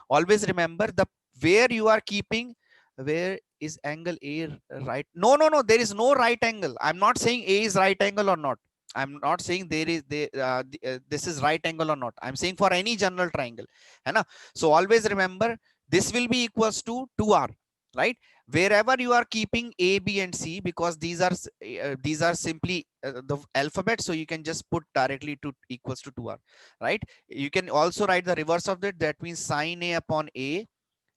the where you are keeping, where is angle A right? No, there is no right angle. I'm not saying A is right angle or not. I'm not saying this is right angle or not. I'm saying for any general triangle, है ना? So always remember this will be equals to 2r, right? Wherever you are keeping A, B, and C, because these are simply the alphabet, so you can just put directly to equals to 2r, right? You can also write the reverse of that. That means sine A upon A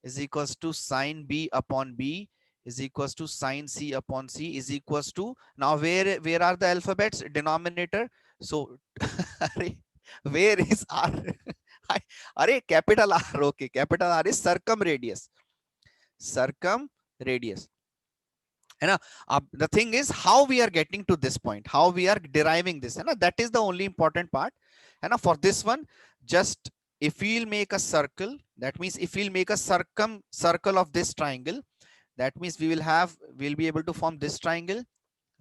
is equals to sine B upon B is equals to sine C upon C is equals to, now where are the alphabets? Denominator. So where is R? Array, capital R. Okay, capital R is circumradius. Circumradius. And the thing is how we are getting to this point, how we are deriving this, and that is the only important part. And for this one, just if we'll make a circle, that means if we'll make a circle of this triangle, that means we'll be able to form this triangle,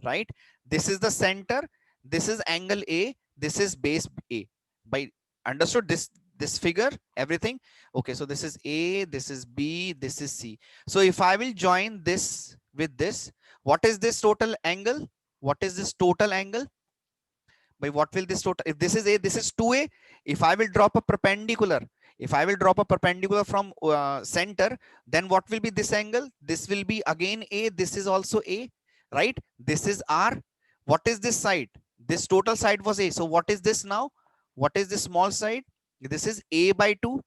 right? This is the center, this is angle A, this is base A. By understood this figure, everything? Okay, so this is A, this is B, this is C. So if I will join this with this, what is this total angle? What is this total angle? By what will this total, if this is A, this is 2A. If I will drop a perpendicular, if I will drop a perpendicular from center, then what will be this angle? This will be again A, this is also A, right? This is R. What is this side? This total side was A. So what is this now? What is this small side? This is A by 2.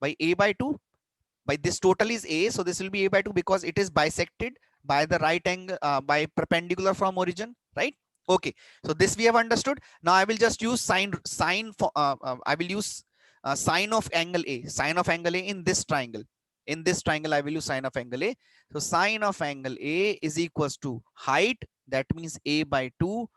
By A by 2, by this total is A, so this will be A by 2 because it is bisected by the right angle, by perpendicular from origin, right? Okay, so this we have understood. Now I will just use sine for I will use sine of angle A, sine of angle A in this triangle. In this triangle, I will use sine of angle A. So sine of angle A is equals to height, that means A by 2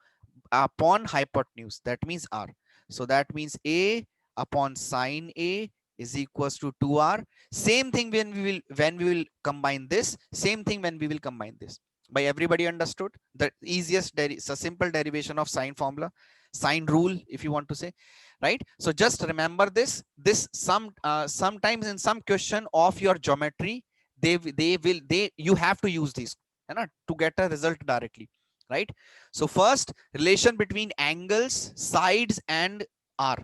upon hypotenuse, that means R. So that means A upon sine A is equals to 2R. Same thing when we will combine this, same thing when we will combine this. By everybody understood? The easiest, it's a simple derivation of sine formula, sine rule, if you want to say, right? So just remember this. Sometimes in some question of your geometry, you have to use these, to get a result directly, right? So first, relation between angles, sides, and R.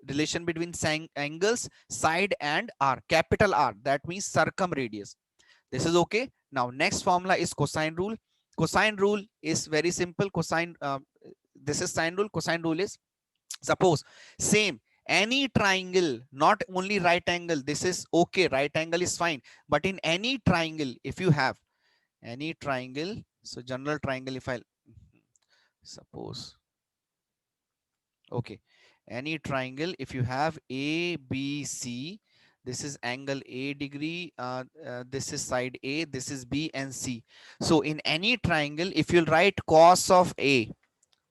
Relation between angles, side, and R. Capital R. That means circumradius. This is okay. Now, next formula is cosine rule. Cosine rule is very simple. This is sine rule. Cosine rule is, suppose, same, any triangle, not only right angle. This is okay. Right angle is fine. But in any triangle, if you have any triangle, so general triangle, if I suppose, okay, any triangle, if you have A, B, C, this is angle A degree, this is side A, this is B and C. So in any triangle, if you'll write cos of A,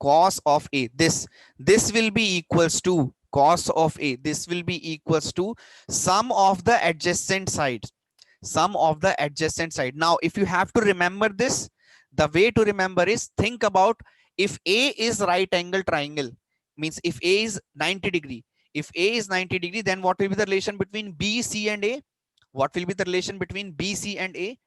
this will be equals to cos of A, this will be equals to sum of the adjacent sides, Now, if you have to remember this, the way to remember is, think about, if A is right angle triangle, means if A is 90 degree, then what will be the relation between B, C and A? What will be the relation between B, C and A?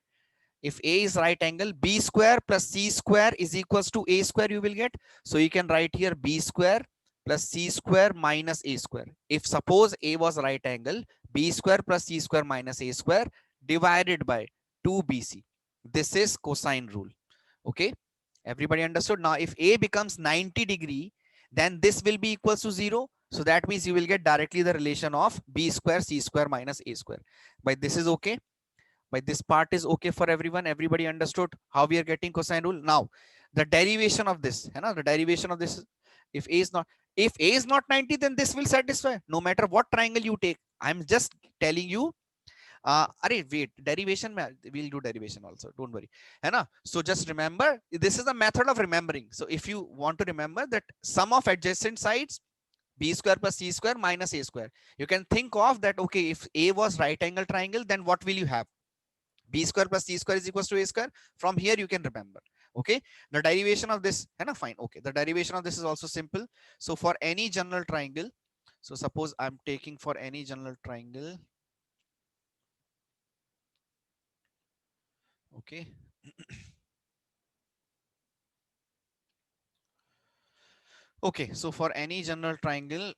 If A is right angle, B square plus C square is equals to A square, you will get. So you can write here B square plus C square minus A square. If suppose A was right angle, B square plus C square minus A square divided by 2BC. This is cosine rule. Okay. Everybody understood? Now, if A becomes 90 degree, then this will be equals to 0. So that means you will get directly the relation of B square C square minus A square. But this is okay. But this part is okay for everyone. Everybody understood how we are getting cosine rule. Now the derivation of this, the derivation of this, if a is not if A is not 90, then this will satisfy no matter what triangle you take. I'm just telling you. Wait, derivation, we'll do derivation also, don't worry. So just remember, this is a method of remembering. So if you want to remember that sum of adjacent sides, B square plus C square minus A square, you can think of that. Okay, if A was right angle triangle, then what will you have? B square plus C square is equals to A square. From here you can remember. Okay, the derivation of this, fine. Okay, the derivation of this is also simple. So for any general triangle, so suppose I'm taking for any general triangle. Okay. Okay, so for any general triangle,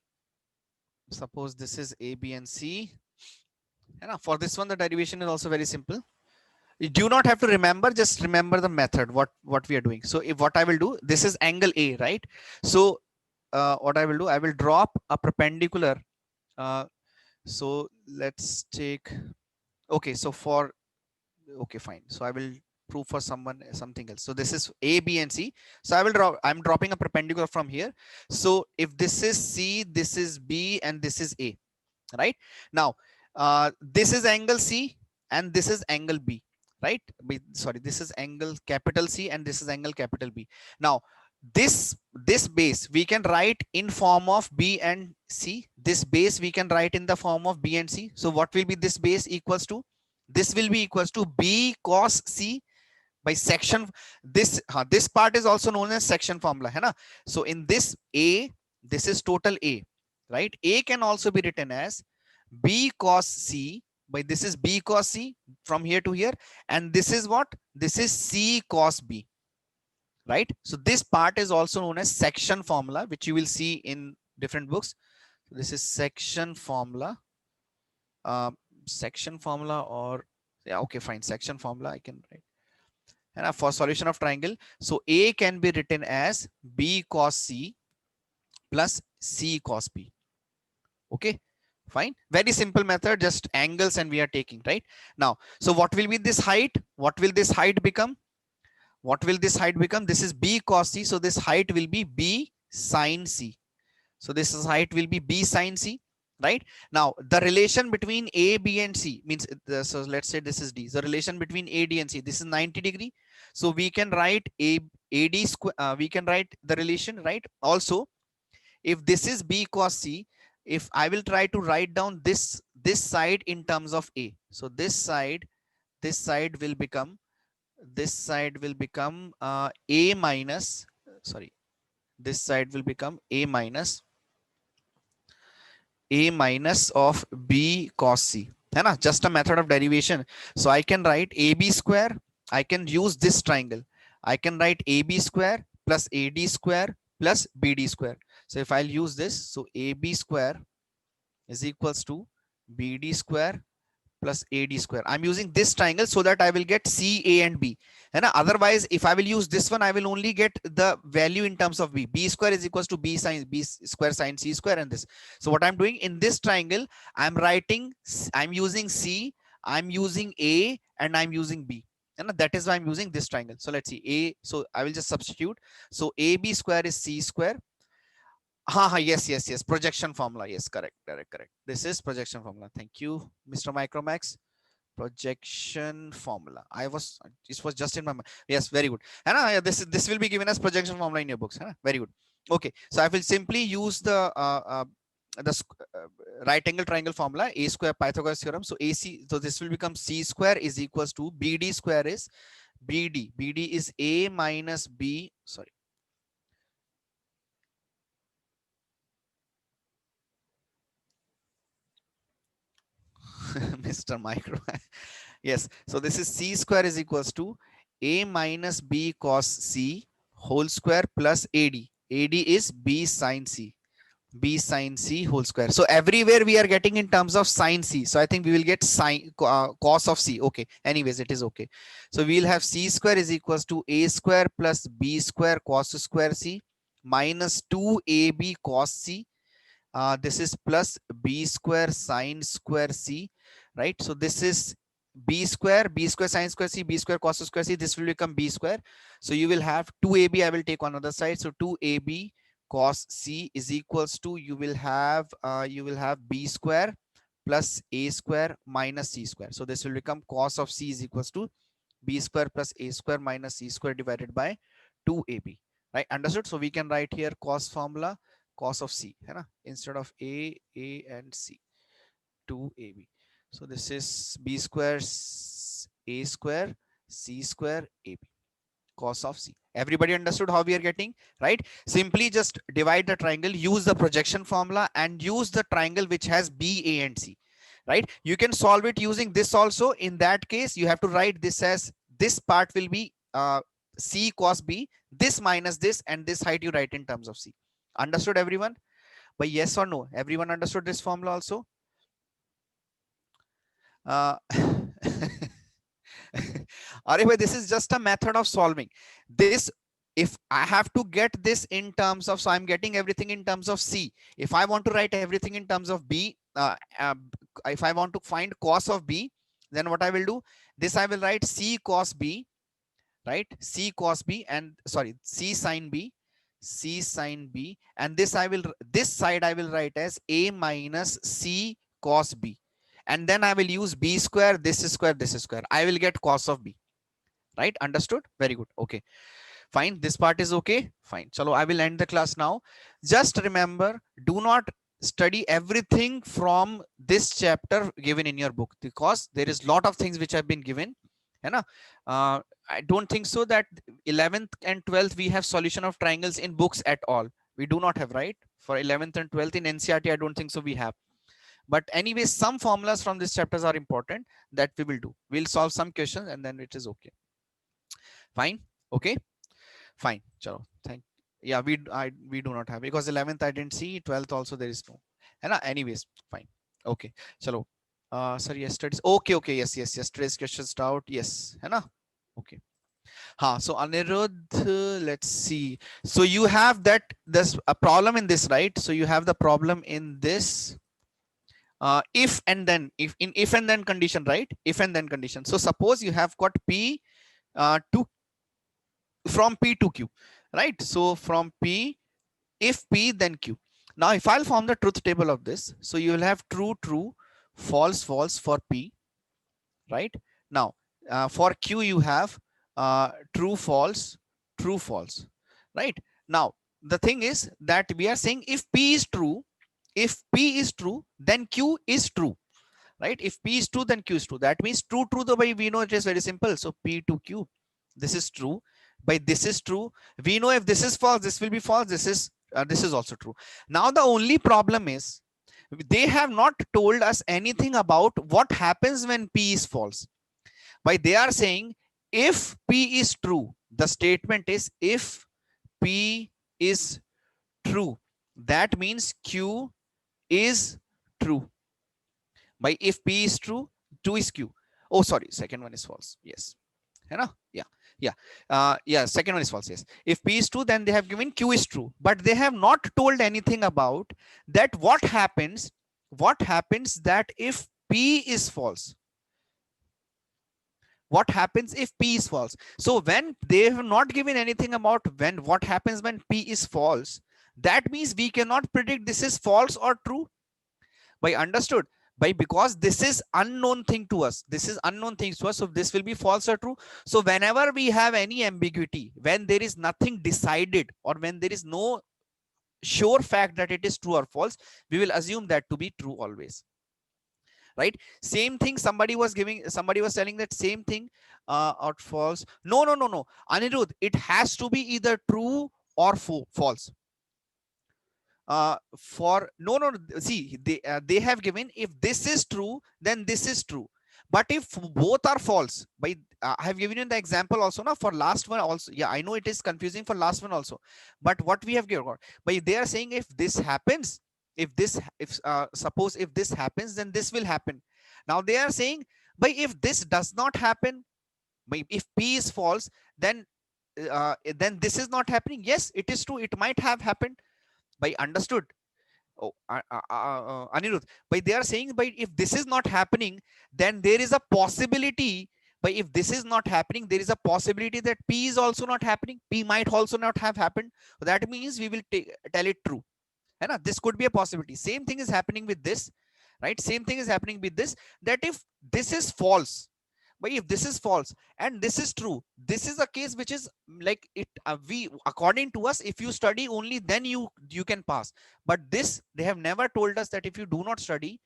suppose this is A, B and C. For this one, the derivation is also very simple. You do not have to remember, just remember the method, what we are doing. So if what I will do, this is angle A, right? So what I will do, I will drop a perpendicular. So let's take, okay, so for, okay, fine. So I will prove for someone something else. So this is A, B and C. So I will draw, I'm dropping a perpendicular from here. So if this is C, this is B and this is A, right? Now this is angle C and this is angle B, right? Sorry, this is angle capital C and this is angle capital B. Now this base we can write in form of B and C. This base we can write in the form of B and C. So what will be this base equals to? This will be equals to B cos C by section. This part is also known as section formula, hai na? So in this A, this is total A, right? A can also be written as B cos C by, this is B cos C from here to here, and this is what? This is C cos B, right? So this part is also known as section formula, which you will see in different books. So this is section formula, or yeah, okay, fine, section formula I can write. And for solution of triangle, so A can be written as B cos C plus C cos B. Okay, fine, very simple method, just angles and we are taking, right? Now, so what will be this height? What will this height become? This is B cos C, so this height will be B sin C. So this is height will be B sin C, right? Now the relation between A, B and C means, so let's say this is D. The relation between A, D and C, this is 90 degree. So we can write AD square, we can write the relation, right? Also, if this is B cos C, if I will try to write down this side in terms of A, so this side will become, A minus, sorry, this side will become A minus of B cos C, है ना? Just a method of derivation. So I can write AB square, I can use this triangle, I can write AB square plus AD square plus BD square. So if I'll use this, so AB square is equals to BD square plus AD square. I'm using this triangle so that I will get C, A and B. And otherwise, if I will use this one, I will only get the value in terms of B. B square is equals to B square sine C square and this. So what I'm doing in this triangle, I'm using C, I'm using A and I'm using B. And that is why I'm using this triangle. So let's see A. So I will just substitute. So AB square is C square. Yes. Projection formula. Yes, correct. This is projection formula. Thank you, Mr. Micromax. Projection formula. This was just in my mind. Yes, very good. And this will be given as projection formula in your books. Very good. Okay, so I will simply use the right angle triangle formula, a square Pythagoras theorem. So AC, so this will become c square is equals to BD square is BD is a minus b. Sorry. Mr. Micro. Yes, so this is c square is equals to a minus b cos c whole square plus AD is b sine c. B sine c whole square. So everywhere we are getting in terms of sine c. So I think we will get sine cos of c. Okay. Anyways, it is okay. So we'll have c square is equals to a square plus b square cos square c minus 2ab cos c. This is plus b square sine square c, right? So this is b square sine square c, b square cos square c. This will become b square. So you will have 2ab. I will take on the other side. So 2ab cos c is equals to you will have b square plus a square minus c square. So this will become cos of c is equals to b square plus a square minus c square divided by 2ab, right? Understood? So we can write here cos formula cos of c, है ना? Instead of a and c, 2ab. So this is b square a square c square ab, cos of c. Everybody understood how we are getting, right? Simply just divide the triangle, use the projection formula, and use the triangle which has b, a, and c, right? You can solve it using this also. In that case, you have to write this as this part will be c cos b, this minus this, and this height you write in terms of c. Understood, everyone? By yes or no? Everyone understood this formula also? This is just a method of solving this. If I have to get this in terms of, so I'm getting everything in terms of c. If I want to write everything in terms of b, if I want to find cos of b, then what I will do, this I will write c cos b, right? C cos b, and sorry, c sine b, and this this side I will write as a minus c cos b, and then I will use b square, this square, this square. I will get cos of b, right? Understood? Very good. Okay, fine. This part is okay. Fine. So I will end the class now. Just remember, do not study everything from this chapter given in your book, because there is a lot of things which have been given. I don't think so that 11th and 12th we have solution of triangles in books at all. We do not have, right? For 11th and 12th in NCERT, I don't think so we have. But anyway, some formulas from these chapters are important that we will do. We'll solve some questions and then it is okay. Fine. Okay. Fine. Chalo. Thank. Yeah, we do not have, because 11th I didn't see, 12th also there is no. Anyways, fine. Okay. Chalo. Sir, yesterday's okay. Yes. Yesterday's questions out. Yes. Okay. So Anirudh, let's see. So you have there's a problem in this, right? So you have the problem in this. If and then condition, right? If and then condition. So suppose you have got P from P to Q, right? So from P, if P then Q. Now if I'll form the truth table of this, so you will have true, false for P, right? Now for Q you have true, false, right? Now the thing is that we are saying if P is true, then Q is true, right? If P is true, then Q is true. That means true, the way we know it is very simple. So P to Q, this is true. By this is true. We know if this is false, this will be false. This is also true. Now the only problem is they have not told us anything about what happens when P is false. By they are saying if P is true, the statement is if P is true, that means Q is true. By if P is true, 2 is Q. Oh, sorry, second one is false. Yes. Yeah. Second one is false. Yes. If P is true, then they have given Q is true, but they have not told anything about that. What happens that if P is false? What happens if P is false? So when they have not given anything about what happens when P is false, That means we cannot predict this is false or true. By understood? By because this is unknown thing to us. This is unknown things to us. So this will be false or true. So whenever we have any ambiguity, when there is nothing decided or when there is no sure fact that it is true or false, we will assume that to be true always. Right? Same thing somebody was telling that same thing or false. No, Anirudh, it has to be either true or false. For no, see, they have given if this is true then this is true, but if both are false, by I have given you the example also now for last one also. Yeah, I know it is confusing for last one also, but what we have given, by they are saying if this happens, if suppose if this happens then this will happen. Now they are saying, by if this does not happen, by if p is false, then this is not happening. Yes, it is true, it might have happened. By understood? Oh, Anirudh, by they are saying, by if this is not happening, then there is a possibility. By if this is not happening, there is a possibility that P is also not happening. P might also not have happened. That means we will tell it true. Hai na? This could be a possibility. Same thing is happening with this, right? Same thing is happening with this. That if this is false, but if this is false and this is true, this is a case which is like it we according to us, if you study only then you can pass. But this they have never told us that if you do not study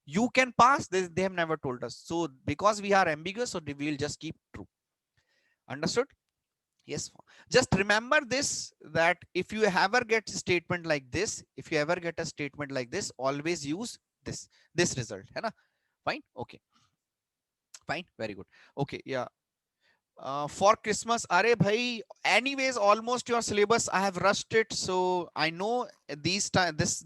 you can pass. They have never told us. So because we are ambiguous, so we will just keep true. Understood? Yes. Just remember this, that if you ever get a statement like this, if you ever get a statement like this, always use this result. Hai na? Fine. Okay. Fine. Very good. Okay. Yeah. For Christmas, are bhai, anyways, almost your syllabus I have rushed it, so I know these time this